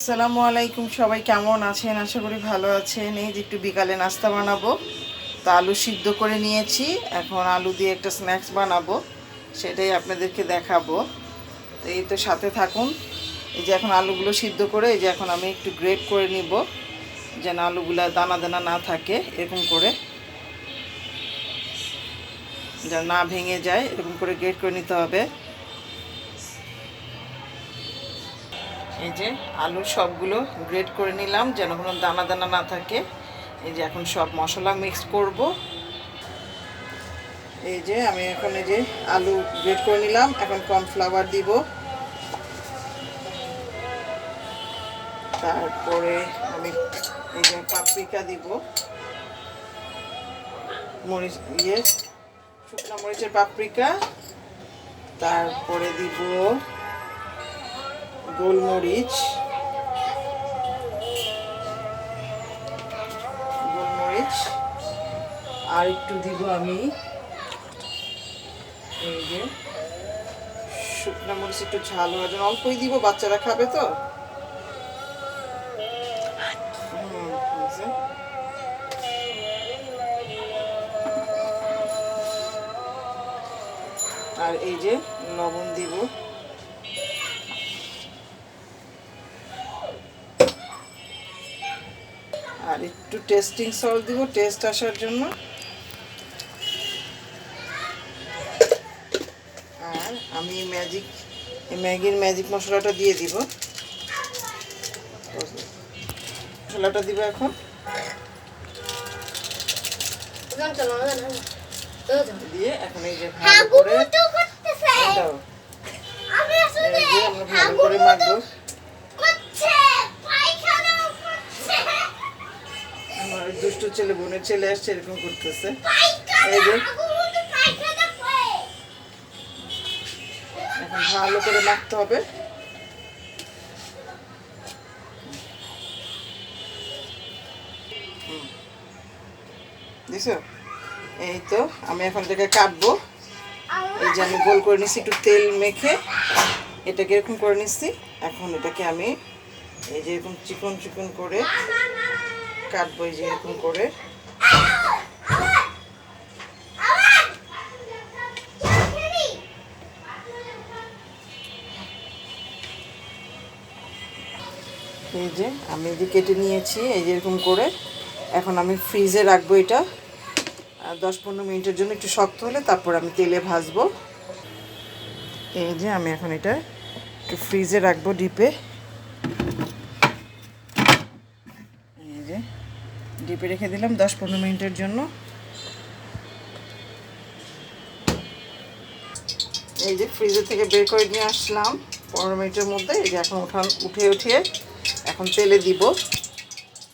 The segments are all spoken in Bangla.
আসসালামু আলাইকুম, সবাই কেমন আছেন? আশা করি ভালো আছেন। এই যে একটু বিকালে নাস্তা বানাবো, তো আলু সিদ্ধ করে নিয়েছি। এখন আলু দিয়ে একটা স্ন্যাক্স বানাবো, সেটাই আপনাদেরকে দেখাবো। তো এই তো সাথে থাকুন। এই যে এখন আলুগুলো সিদ্ধ করে এই যে এখন আমি একটু গ্রেট করে নিব, যেন আলুগুলো দানা দানা না থাকে, এরকম করে যেন না ভেঙে যায়, এরকম করে গ্রেট করে নিতে হবে। এই যে আলু সবগুলো গ্রেট করে নিলাম, যেন কোনো দানা দানা না থাকে। এই যে এখন সব মশলা মিক্স করব। এই যে আমি এখন এই যে আলু গ্রেট করে নিলাম, এখন কর্নফ্লাওয়ার দিব, তারপরে আমি এই যে পাপরিকা দিব, মরিচ শুকনো মরিচের পাপরিকা, তারপরে দিব গোলমরিচ, আর একটু দিব আমি এই যে শুকনো মরিচ, একটু ঝাল হওয়ার জন্য অল্পই দিব, বাচ্চারা খাবে তো। আর এই যে লবণ দিব, আর একটু টেস্টিং সল্ট দিব টেস্ট আসার জন্য। আর আমি ম্যাগির ম্যাজিক মশলাটা দিয়ে দিব, মশলাটা দিব এখন দিয়ে এখন এই যে ভালো করে ভালো করে মাখবো। আমার দুষ্টু ছেলে বোনের ছেলে আসছে, এরকম করতেছে। এই যে এখন ভালো করে মাখতে হবে। দিছো? এই তো আমি এখন এটাকে কাটবো। এই যে আমি গোল করে নিচ্ছি, একটু তেল মেখে এটাকে এরকম করে নিচ্ছি। এখন এটাকে আমি এই যে এরকম চিকন চিকন করে কাটবো, এই যে এরকম করে। এই যে আমি এই যে কেটে নিয়েছি, এই যে এরকম করে। এখন আমি ফ্রিজে রাখবো এটা 10-15 মিনিটের জন্য, একটু শক্ত হলে তারপর আমি তেলে ভাজবো। এই যে আমি এখন এটা একটু ফ্রিজে রাখবো ডিপে। এই যে ডিপে রেখে দিলাম 10-15 মিনিটের জন্য। এই যে ফ্রিজের থেকে বের করে নিয়ে আসলাম 15 মিনিটের মধ্যে। এই যে এখন উঠিয়ে এখন তেলে দিব,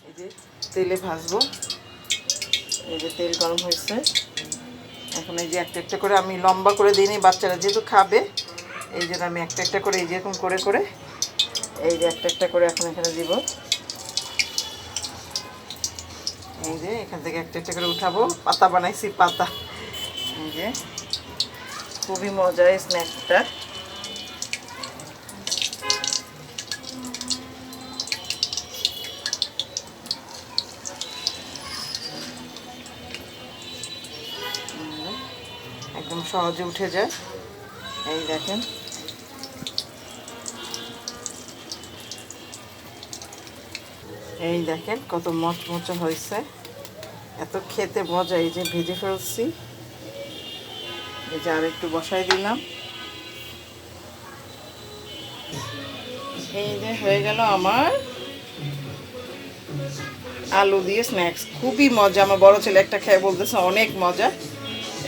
এই যে তেলে ভাজবো। এই যে তেল গরম হয়েছে, এখন এই যে একটা একটা করে আমি লম্বা করে দিইনি, বাচ্চারা যেহেতু খাবে এই জন্য আমি একটা একটা করে এই যে এরকম করে করে এই যে একটা একটা করে এখন এখানে দিব। এই যে এখান থেকে একটা একটা করে উঠাবো, পাতা বানাইছি পাতা। এই যে খুবই মজার এই স্ন্যাক্সটা। একদম সহজে উঠে যায়। এই দেখেন কত মচমচে হয়েছে, এত খেতে মজা। এই যে ভেজে ফেলছি, এই যে আর একটু বসাই দিলাম। এই যে হয়ে গেল আমার আলু দিয়ে স্ন্যাক্স। খুবই মজা, আমার বড় ছেলে একটা খেয়ে বলতেছে অনেক মজা।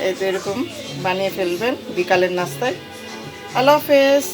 এই তো এরকম বানিয়ে ফেলবেন বিকালের নাস্তায়। আল্লাহ হাফেজ।